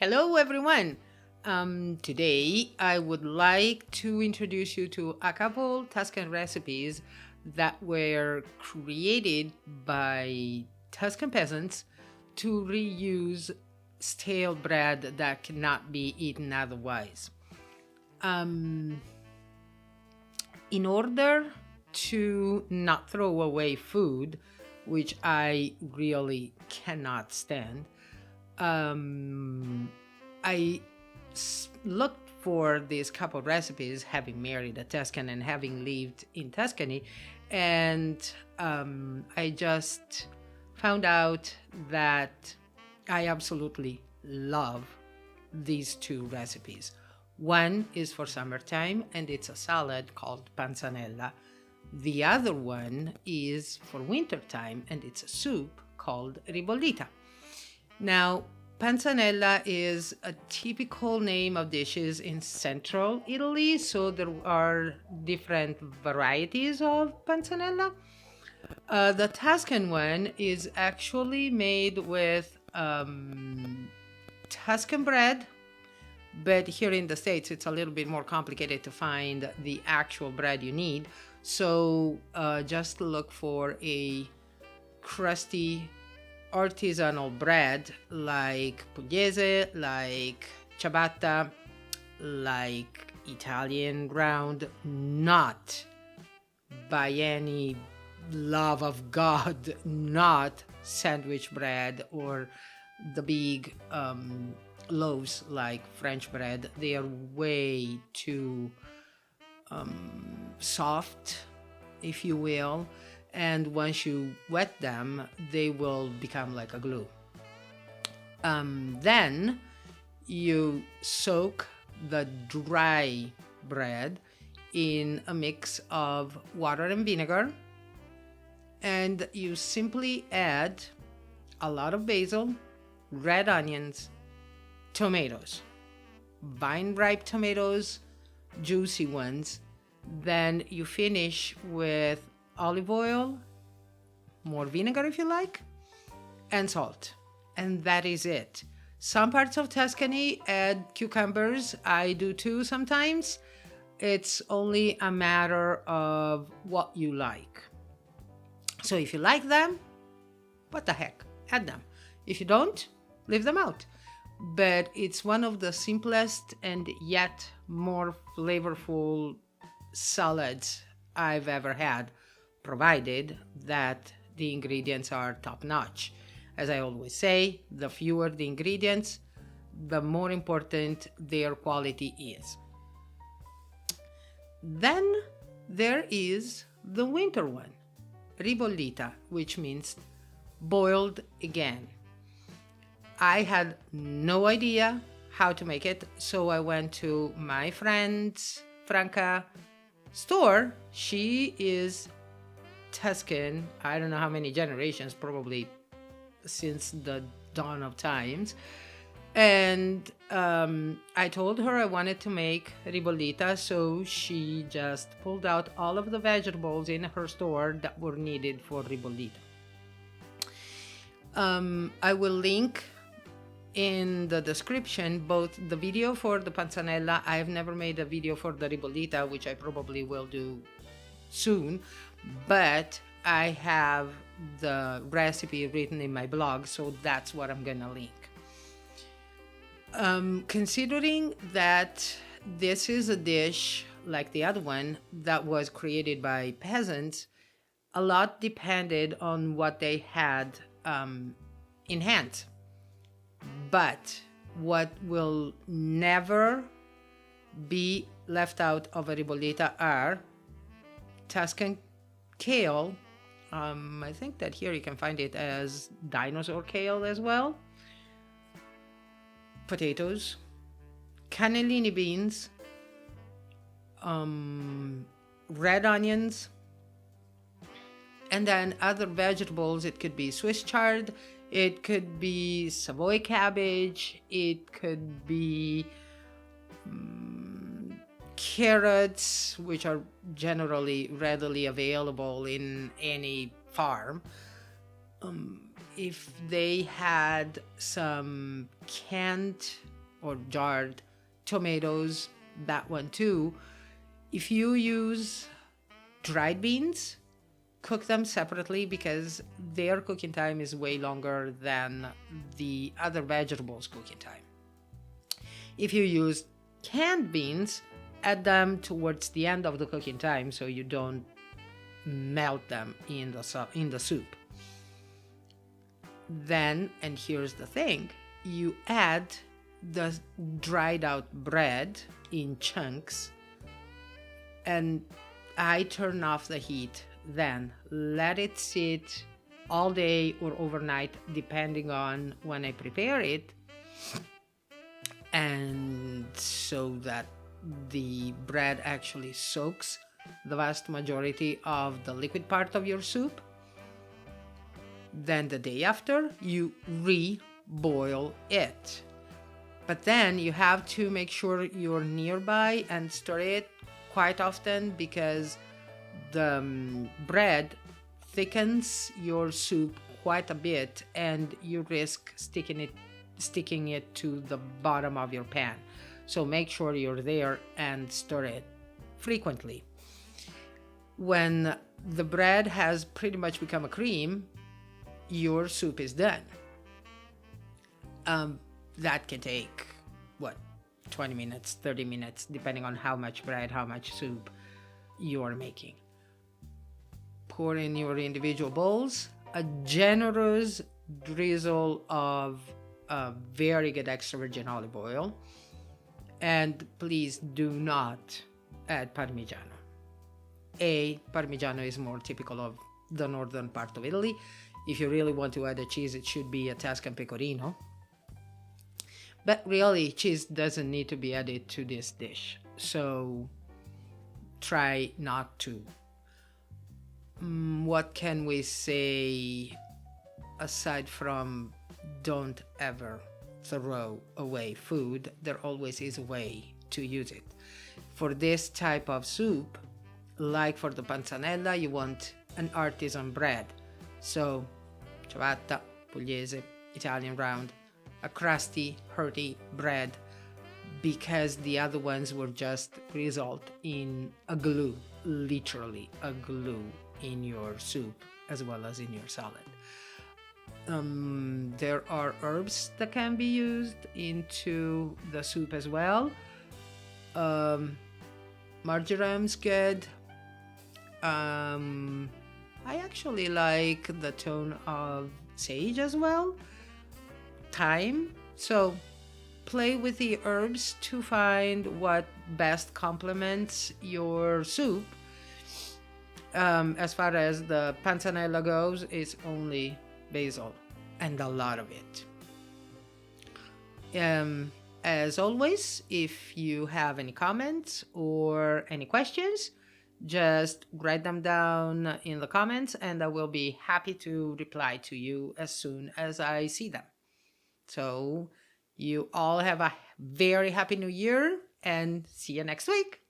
Hello, everyone. Today, I would like to introduce you to a couple Tuscan recipes that were created by Tuscan peasants to reuse stale bread that cannot be eaten otherwise. Um, in order to not throw away food, which I really cannot stand, um, I looked for these couple recipes, having married a Tuscan and having lived in Tuscany, and I just found out that I absolutely love these two recipes. One is for summertime, and it's a salad called panzanella. The other one is for wintertime, and it's a soup called ribollita. Now, panzanella is a typical name of dishes in central Italy, so there are different varieties of panzanella. The Tuscan one is actually made with Tuscan bread, but here in the States it's a little bit more complicated to find the actual bread you need. So just look for a crusty artisanal bread like pugliese, like ciabatta, like Italian ground, not by any love of God, not sandwich bread or the big loaves like French bread. They are way too soft, if you will, and once you wet them, they will become like a glue. Then you soak the dry bread in a mix of water and vinegar, and you simply add a lot of basil, red onions, tomatoes, vine-ripe tomatoes, juicy ones. Then you finish with olive oil, more vinegar if you like, and salt. And that is it. Some parts of Tuscany add cucumbers. I do too sometimes. It's only a matter of what you like. So if you like them, what the heck, add them. If you don't, leave them out. But it's one of the simplest and yet more flavorful salads I've ever had, provided that the ingredients are top-notch. As I always say, the fewer the ingredients, the more important their quality is. Then there is the winter one, ribollita, which means boiled again. I had no idea how to make it, so I went to my friend's Franca store. She is Tuscan, I don't know how many generations, probably since the dawn of times. And I told her I wanted to make ribollita, so she just pulled out all of the vegetables in her store that were needed for ribollita. I will link in the description both the video for the panzanella. I have never made a video for the ribollita, which I probably will do soon, but I have the recipe written in my blog, so that's what I'm gonna link. Considering that this is a dish like the other one that was created by peasants, a lot depended on what they had in hand. But what will never be left out of a ribollita are Tuscan kale. I think that here you can find it as dinosaur kale as well. Potatoes, cannellini beans, red onions, and then other vegetables. It could be Swiss chard, it could be Savoy cabbage, it could be carrots, which are generally readily available in any farm. If they had some canned or jarred tomatoes, that one too. If you use dried beans, cook them separately because their cooking time is way longer than the other vegetables' cooking time. If you use canned beans, add them towards the end of the cooking time so you don't melt them in the soup. Then, and here's the thing, you add the dried out bread in chunks, and I turn off the heat, then let it sit all day or overnight depending on when I prepare it, and so that the bread actually soaks the vast majority of the liquid part of your soup. Then the day after, you re-boil it. But then you have to make sure you're nearby and stir it quite often because the bread thickens your soup quite a bit and you risk sticking it to the bottom of your pan. So make sure you're there and stir it frequently. When the bread has pretty much become a cream, your soup is done. That can take, 20 minutes, 30 minutes, depending on how much bread, how much soup you are making. Pour in your individual bowls a generous drizzle of very good extra virgin olive oil. And please do not add Parmigiano. Parmigiano is more typical of the northern part of Italy. If you really want to add a cheese, it should be a Tuscan pecorino. But really, cheese doesn't need to be added to this dish, so try not to. What can we say aside from don't ever throw away food? There always is a way to use it. For this type of soup, like for the panzanella, you want an artisan bread. So, ciabatta, pugliese, Italian round, a crusty, hearty bread, because the other ones will just result in a glue, literally a glue in your soup as well as in your salad. There are herbs that can be used into the soup as well. Marjoram's good. I actually like the tone of sage as well. Thyme. So play with the herbs to find what best complements your soup. As far as the panzanella goes, it's only basil and a lot of it. As always, if you have any comments or any questions, just write them down in the comments and I will be happy to reply to you as soon as I see them. So you all have a very happy new year and see you next week.